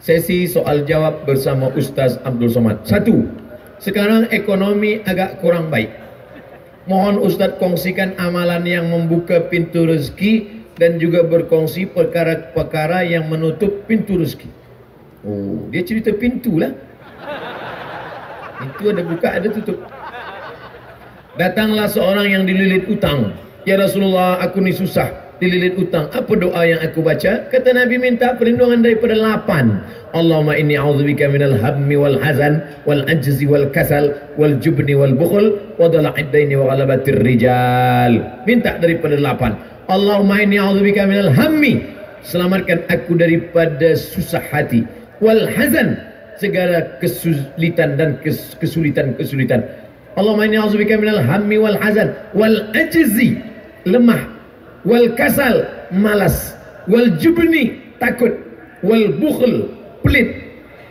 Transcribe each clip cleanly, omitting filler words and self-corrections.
Sesi soal jawab bersama Ustaz Abdul Somad. 1. Sekarang ekonomi agak kurang baik. Mohon Ustaz kongsikan amalan yang membuka pintu rezeki dan juga berkongsi perkara-perkara yang menutup pintu rezeki. Oh, dia cerita pintu lah. Pintu ada buka, ada tutup. Datanglah seorang yang dililit utang. Ya Rasulullah, aku ni susah, dililit utang. Apa doa yang aku baca? Kata Nabi, minta perlindungan daripada 8. Allahumma inni a'udzubika minal hammi wal hazan wal ajzi wal kasal wal jubni wal bukhl wa dala'id daini wa ghalabatir rijal. Minta daripada 8. Allahumma inni a'udzubika minal hammi, selamatkan aku daripada susah hati, wal hazan, segala kesulitan dan kesulitan-kesulitan. Allahumma inni a'udzubika minal hammi wal hazan wal ajzi, lemah, wal kasal, malas, wal jubni, takut, wal bukhl, pelit,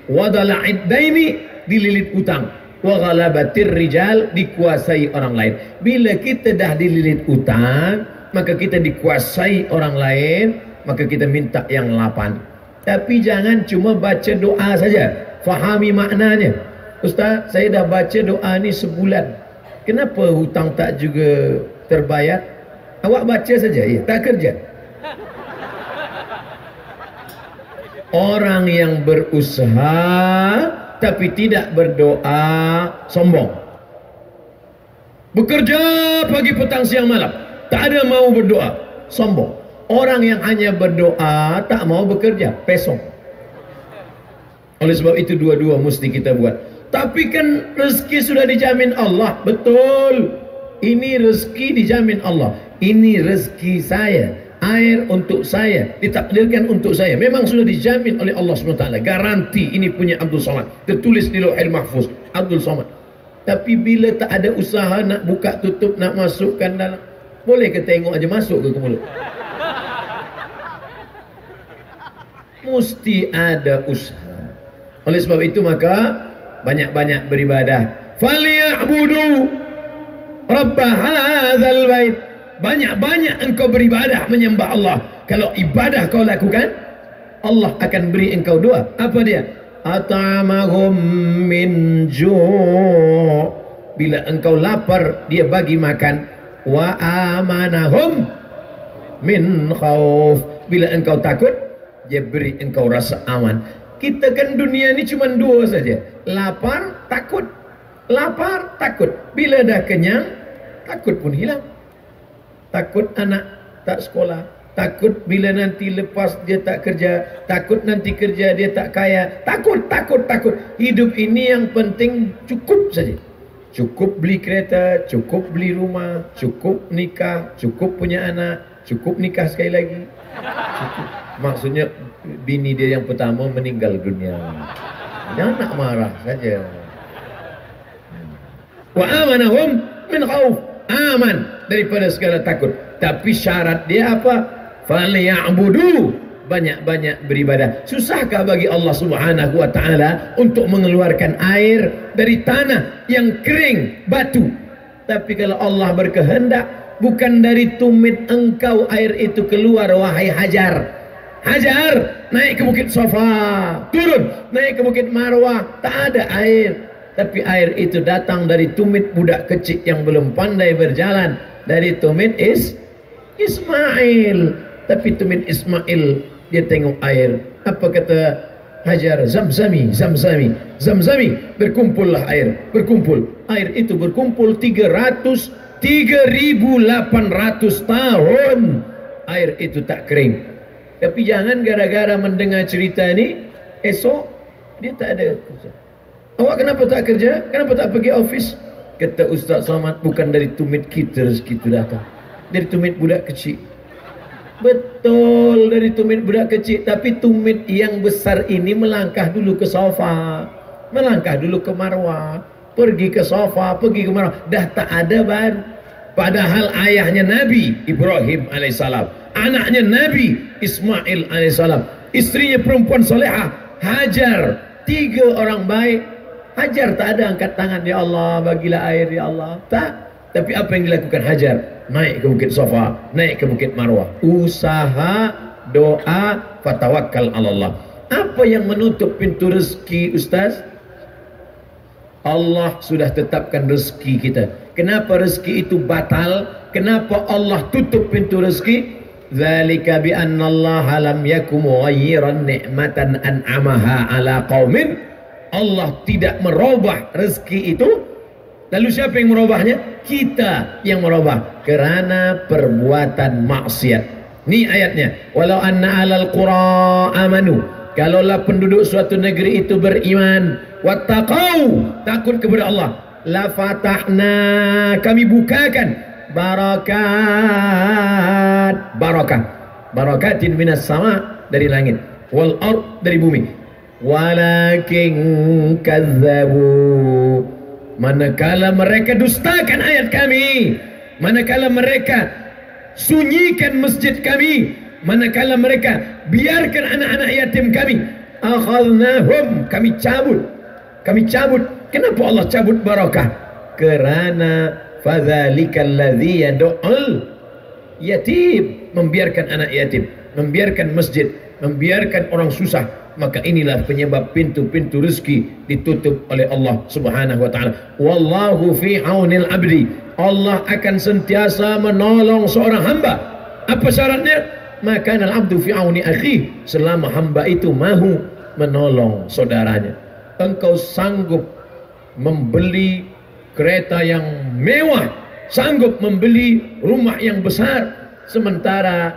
wa dala'id daini, dililit utang, wa ghalabatir rijal, dikuasai orang lain. Bila kita dah dililit utang, maka kita dikuasai orang lain, maka kita minta yang 8. Tapi jangan cuma baca doa saja, fahami maknanya. Ustaz, saya dah baca doa ni sebulan, kenapa hutang tak juga terbayar? Awak baca saja, ya, tak kerja. Orang yang berusaha tapi tidak berdoa sombong. Bekerja pagi petang siang malam, tak ada mau berdoa, sombong. Orang yang hanya berdoa tak mau bekerja, pesong. Oleh sebab itu dua-dua mesti kita buat. Tapi kan rezeki sudah dijamin Allah. Betul, ini rezeki dijamin Allah. Ini rezeki saya, air untuk saya, ditakdirkan untuk saya. Memang sudah dijamin oleh Allah SWT. Garanti ini punya Abdul Somad, tertulis di Lauhul Mahfuz, Abdul Somad. Tapi bila tak ada usaha nak buka tutup, nak masukkan dalam, boleh ke tengok aja masuk ke mulut? Mesti ada usaha. Oleh sebab itu maka banyak-banyak beribadah. Falyabudu rabb hadzal bait. Banyak-banyak engkau beribadah menyembah Allah. Kalau ibadah kau lakukan, Allah akan beri engkau doa. Apa dia? At'amahum min ju'. Bila engkau lapar, dia bagi makan. Wa amanahum min khauf. Bila engkau takut, dia beri engkau rasa aman. Kita kan dunia ni cuma 2 saja. Lapar, takut. Lapar, takut. Bila dah kenyang, takut pun hilang. Takut anak tak sekolah, takut bila nanti lepas dia tak kerja, takut nanti kerja dia tak kaya, takut. Hidup ini yang penting cukup saja. Cukup beli kereta, cukup beli rumah, cukup nikah, cukup punya anak, cukup nikah sekali lagi. Cukup. Maksudnya bini dia yang pertama meninggal dunia. Jangan nak marah saja. Wa amanahum min khauf. Aman daripada segala takut. Tapi syarat dia apa? Falyabudu, banyak-banyak beribadah. Susahkah bagi Allah Subhanahu wa taala untuk mengeluarkan air dari tanah yang kering, batu? Tapi kalau Allah berkehendak, bukan dari tumit engkau air itu keluar, wahai Hajar. Hajar, naik ke bukit Safa, turun, naik ke bukit Marwah, tak ada air. Tapi air itu datang dari tumit budak kecil yang belum pandai berjalan. Dari tumit Ismail. Tapi tumit Ismail, dia tengok air. Apa kata Hajar? Zamzami. Berkumpullah air. Berkumpul. Air itu berkumpul 3.800 tahun. Air itu tak kering. Tapi jangan gara-gara mendengar cerita ini, esok dia tak ada kerja. Awak kenapa tak kerja? Kenapa tak pergi office? Kata Ustaz Somad, bukan dari tumit kita rezeki itu datang. Dari tumit budak kecil. Betul, dari tumit budak kecil. Tapi tumit yang besar ini melangkah dulu ke Safa, melangkah dulu ke Marwah, pergi ke Safa, pergi ke Marwah. Dah tak ada baru. Padahal ayahnya Nabi Ibrahim alaihissalam, anaknya Nabi Ismail alaihissalam, istrinya perempuan solehah Hajar, 3 orang baik. Hajar tak ada angkat tangan, ya Allah bagilah air ya Allah, tak. Tapi apa yang dilakukan Hajar? Naik ke bukit Safa, naik ke bukit Marwah. Usaha, doa, fatawakkal ala Allah. Apa yang menutup pintu rezeki, Ustaz? Allah sudah tetapkan rezeki kita. Kenapa rezeki itu batal? Kenapa Allah tutup pintu rezeki? Dzalika bi anna Allah lam yakum mughayyiran ni'matan an'amaha ala qaumin. Allah tidak merubah rezeki itu. Lalu siapa yang merubahnya? Kita yang merubah karena perbuatan maksiat. Ini ayatnya. Walau anna alal qura amanu. Kalaulah penduduk suatu negeri itu beriman, wattaqau, takut kepada Allah, la fatahna, kami bukakan barakat, barakatin minas sama, dari langit, wal ard, dari bumi. Walakin kazzabu, manakala mereka dustakan ayat kami, manakala mereka sunyikan masjid kami, manakala mereka biarkan anak-anak yatim kami, akhadnahum, kami cabut. Kenapa Allah cabut barakah? Kerana fadzalikal ladzi yad'ul yatim, membiarkan anak yatim, membiarkan masjid, membiarkan orang susah, maka inilah penyebab pintu-pintu rezeki ditutup oleh Allah Subhanahu wa taala. Wallahu fi aunil abdi, Allah akan sentiasa menolong seorang hamba. Apa syaratnya? Maka al-abdu fi auni akhi, selama hamba itu mahu menolong saudaranya. Engkau sanggup membeli kereta yang mewah, sanggup membeli rumah yang besar, sementara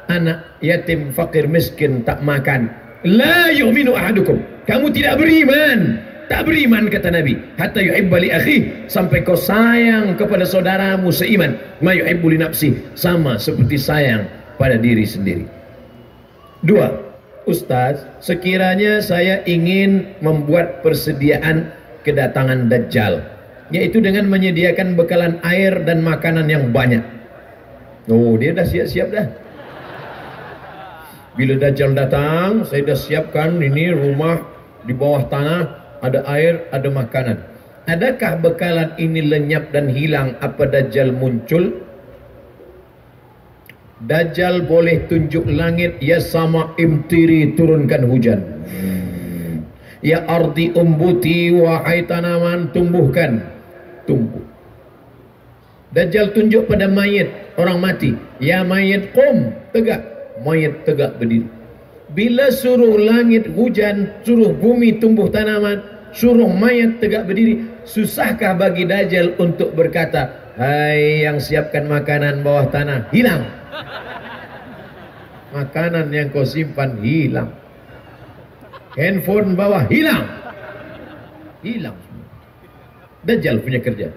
anak yatim fakir miskin tak makan. La yu'minu ahadukum, kamu tidak beriman. Tak beriman, kata Nabi, hatta yuhibba li akhi, sampai kau sayang kepada saudaramu seiman, ma yuhibbu li nafsi, sama seperti sayang pada diri sendiri. Dua, Ustaz, sekiranya saya ingin membuat persediaan kedatangan Dajjal, yaitu dengan menyediakan bekalan air dan makanan yang banyak. Oh, dia dah siap-siap dah. Bila Dajjal datang, saya dah siapkan ini rumah di bawah tanah, ada air, ada makanan. Adakah bekalan ini lenyap dan hilang apa Dajjal muncul? Dajjal boleh tunjuk langit, ya sama imtiri, turunkan hujan, ya ardi umbuti, wahai tanaman tumbuhkan, tumbuh. Dajjal tunjuk pada mayit, orang mati, ya mayit qum, tegak, mayit tegak berdiri. Bila suruh langit hujan, suruh bumi tumbuh tanaman, suruh mayat tegak berdiri, susahkah bagi Dajjal untuk berkata, hai yang siapkan makanan bawah tanah, hilang. Makanan yang kau simpan hilang. Handphone bawah hilang. Hilang. Dajjal punya kerja.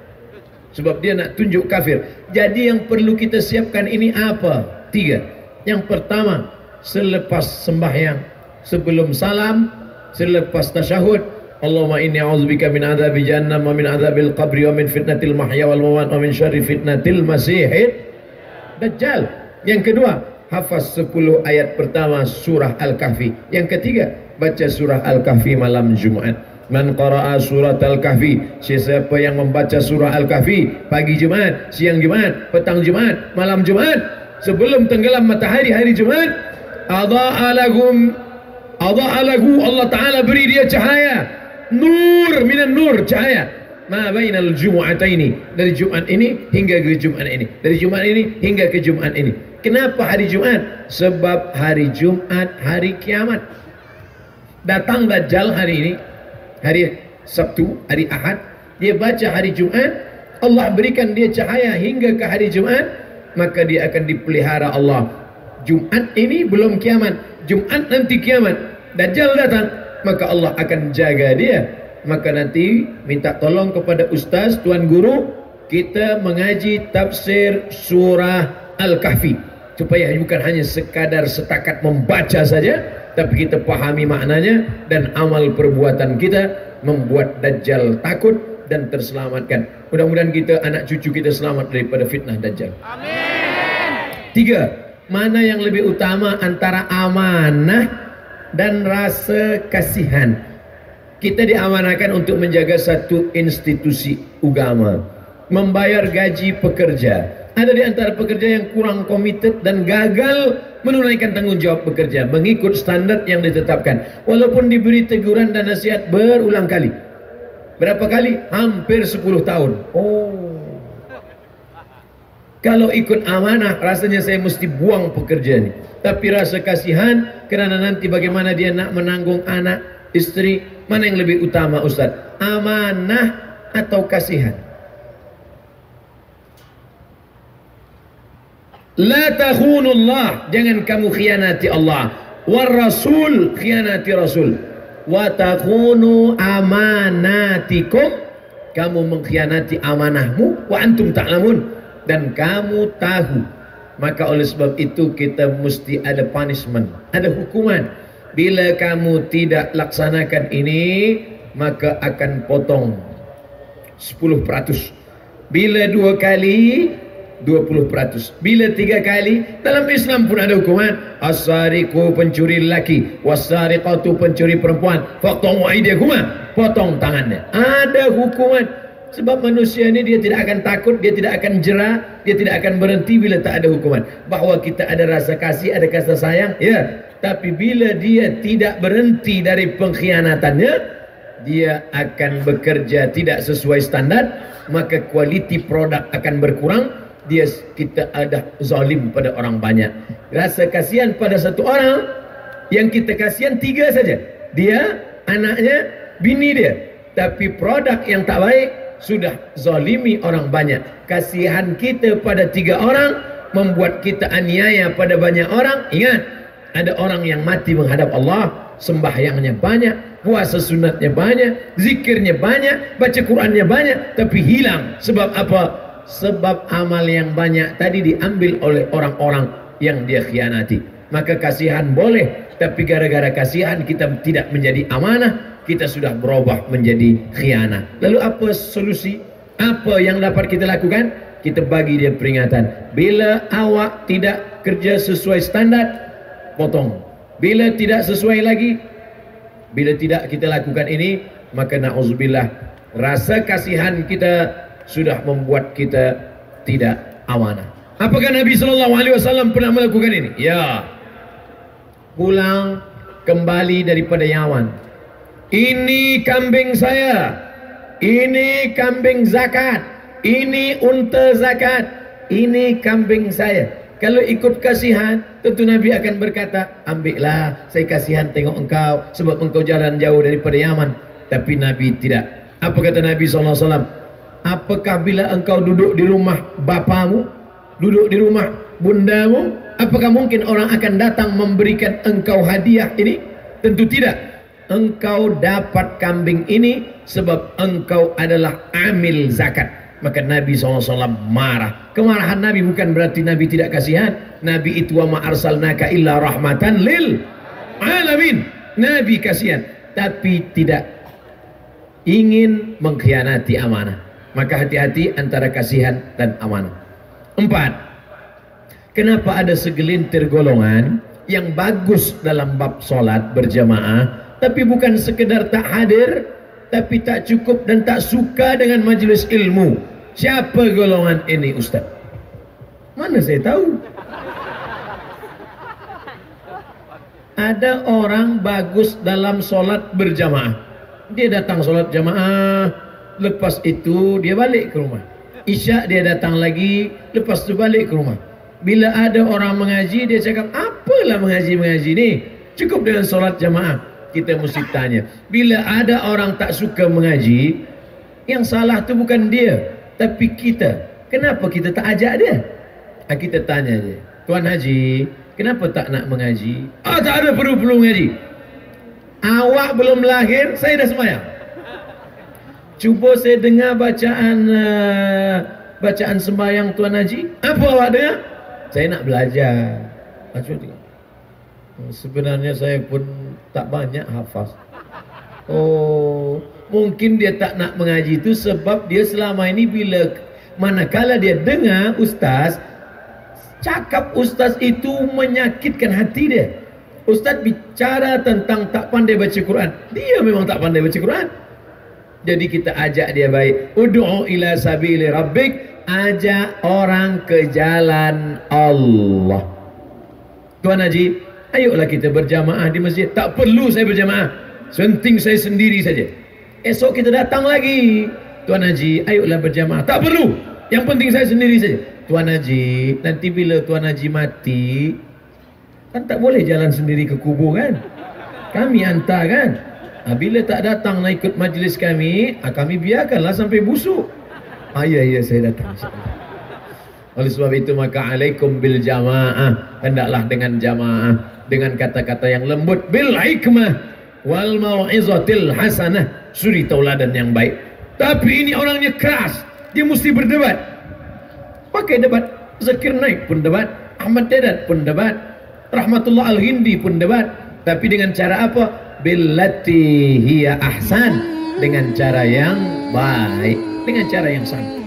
Sebab dia nak tunjuk kafir. Jadi yang perlu kita siapkan ini apa? Tiga. Yang pertama, selepas sembahyang, sebelum salam, selepas tasyahud, Allahumma inni a'udzubika min adzabi jahannam wa min adzabil qabri wa min fitnatil mahya wal mamat wa min syarri fitnatil masihid Dajjal. Yang kedua, hafaz 10 ayat pertama surah Al-Kahfi. Yang ketiga, baca surah Al-Kahfi malam Jumaat. Man qara'a surat Al-Kahfi, siapa yang membaca surah Al-Kahfi pagi Jumaat, siang Jumaat, petang Jumaat, malam Jumaat, sebelum tenggelam matahari hari Jumaat, adha'a lahu, Allah Ta'ala beri dia cahaya, nur minan nur, cahaya ma bainal jumu'ataini, dari Jumat ini hingga ke Jumat ini, dari Jumat ini hingga ke Jumat ini. Kenapa hari Jumat? Sebab hari Jumat hari kiamat. Datang Dajjal hari ini, hari Sabtu, hari Ahad, dia baca hari Jumat, Allah berikan dia cahaya hingga ke hari Jumat, maka dia akan dipelihara Allah. Jumat ini belum kiamat, Jumat nanti kiamat, Dajjal datang, maka Allah akan jaga dia. Maka nanti minta tolong kepada ustaz, tuan guru, kita mengaji tafsir surah Al-Kahfi, supaya bukan hanya sekadar setakat membaca saja, tapi kita pahami maknanya dan amal perbuatan kita membuat Dajjal takut dan terselamatkan. Mudah-mudahan kita, anak cucu kita selamat daripada fitnah Dajjal. Amin. Tiga, mana yang lebih utama antara amanah dan rasa kasihan? Kita diamanahkan untuk menjaga satu institusi agama, membayar gaji pekerja. Ada di antara pekerja yang kurang komited dan gagal menunaikan tanggung jawab bekerja mengikut standar yang ditetapkan, walaupun diberi teguran dan nasihat berulang kali. Berapa kali? Hampir 10 tahun. Kalau ikut amanah, rasanya saya mesti buang pekerjaan ini. Tapi rasa kasihan, kerana nanti bagaimana dia nak menanggung anak, istri, mana yang lebih utama Ustaz? Amanah atau kasihan? La takhunullah, jangan kamu khianati Allah. War Rasul, khianati Rasul. Wa takhunu amanatikum, kamu mengkhianati amanahmu. Wa antum ta'lamun, dan kamu tahu. Maka oleh sebab itu kita mesti ada punishment, ada hukuman. Bila kamu tidak laksanakan ini, maka akan potong 10%. Bila 2 kali, 20%. Bila 3 kali, dalam Islam pun ada hukuman. As-sariqu, pencuri lelaki, was-sariqatu, pencuri perempuan, faqta'u aydiyahuma, potong tangannya. Ada hukuman. Sebab manusia ini dia tidak akan takut, dia tidak akan jera, dia tidak akan berhenti bila tak ada hukuman. Bahawa kita ada rasa kasih, ada rasa sayang, ya. Tapi bila dia tidak berhenti dari pengkhianatannya, dia akan bekerja tidak sesuai standar, maka kualiti produk akan berkurang. Kita ada zalim pada orang banyak. Rasa kasihan pada satu orang, yang kita kasihan 3 saja, dia, anaknya, bini dia. Tapi produk yang tak baik, sudah zalimi orang banyak. Kasihan kita pada 3 orang membuat kita aniaya pada banyak orang. Ingat, ada orang yang mati menghadap Allah, sembahyangnya banyak, puasa sunatnya banyak, zikirnya banyak, baca Qurannya banyak, tapi hilang. Sebab apa? Sebab amal yang banyak tadi diambil oleh orang-orang yang dia khianati. Maka kasihan boleh, tapi gara-gara kasihan kita tidak menjadi amanah, kita sudah berubah menjadi khianat. Lalu apa solusi? Apa yang dapat kita lakukan? Kita bagi dia peringatan. Bila awak tidak kerja sesuai standar, potong. Bila tidak sesuai lagi, bila tidak kita lakukan ini, maka na'udzubillah, rasa kasihan kita sudah membuat kita tidak amanah. Apakah Nabi SAW pernah melakukan ini? Ya. Pulang kembali daripada Yaman. Ini kambing saya, ini kambing zakat, ini unta zakat, ini kambing saya. Kalau ikut kasihan, tentu Nabi akan berkata, ambillah, saya kasihan tengok engkau, sebab engkau jalan jauh daripada Yaman. Tapi Nabi tidak. Apa kata Nabi SAW? Apakah bila engkau duduk di rumah bapamu, duduk di rumah bundamu, apakah mungkin orang akan datang memberikan engkau hadiah ini? Tentu tidak. Engkau dapat kambing ini sebab engkau adalah amil zakat. Maka Nabi SAW marah. Kemarahan Nabi bukan berarti Nabi tidak kasihan. Nabi itu wa ma arsalnaka illa rahmatan lil alamin. Nabi kasihan, tapi tidak ingin mengkhianati amanah. Maka hati-hati antara kasihan dan amanah. 4. Kenapa ada segelintir golongan yang bagus dalam bab solat berjamaah, tapi bukan sekedar tak hadir, tapi tak cukup dan tak suka dengan majlis ilmu? Siapa golongan ini Ustaz? Mana saya tahu. Ada orang bagus dalam solat berjamaah, dia datang solat jamaah, lepas itu dia balik ke rumah. Isya dia datang lagi, lepas itu balik ke rumah. Bila ada orang mengaji, dia cakap, apalah mengaji-mengaji ni, cukup dengan solat jamaah. Kita mesti tanya, bila ada orang tak suka mengaji, yang salah tu bukan dia, tapi kita. Kenapa kita tak ajak dia? Kita tanya dia, Tuan Haji, kenapa tak nak mengaji? Tak ada perlu mengaji. Awak belum lahir, saya dah sembahyang. Cuba saya dengar bacaan sembahyang Tuan Haji. Apa awak dengar? Saya nak belajar. Sebenarnya saya pun tak banyak hafaz. Mungkin dia tak nak mengaji itu sebab dia selama ini manakala dia dengar ustaz cakap, ustaz itu menyakitkan hati dia. Ustaz bicara tentang tak pandai baca Quran, dia memang tak pandai baca Quran. Jadi kita ajak dia baik. Ud'u ila sabili rabbik, ajak orang ke jalan Allah. Tuan Haji, ayolah kita berjamaah di masjid. Tak perlu saya berjamaah, senting saya sendiri saja. Esok kita datang lagi. Tuan Haji, ayolah berjamaah. Tak perlu, yang penting saya sendiri saja. Tuan Haji, nanti bila Tuan Haji mati, kan tak boleh jalan sendiri ke kubur kan? Kami hantar kan? Bila tak datang nak ikut majlis kami, kami biarkanlah sampai busuk. Ya saya datang. Oleh sebab itu maka alaikum bil jamaah, hendaklah dengan jamaah, dengan kata-kata yang lembut, bil hikmah wal mau'izatil hasanah, suri tauladan yang baik. Tapi ini orangnya keras, dia mesti berdebat. Pakai debat. Zakir Naik pun debat, Ahmad Dedat pun debat, Rahmatullah Al-Hindi pun debat. Tapi dengan cara apa? Billati hiya ahsan, dengan cara yang baik, dengan cara yang santai.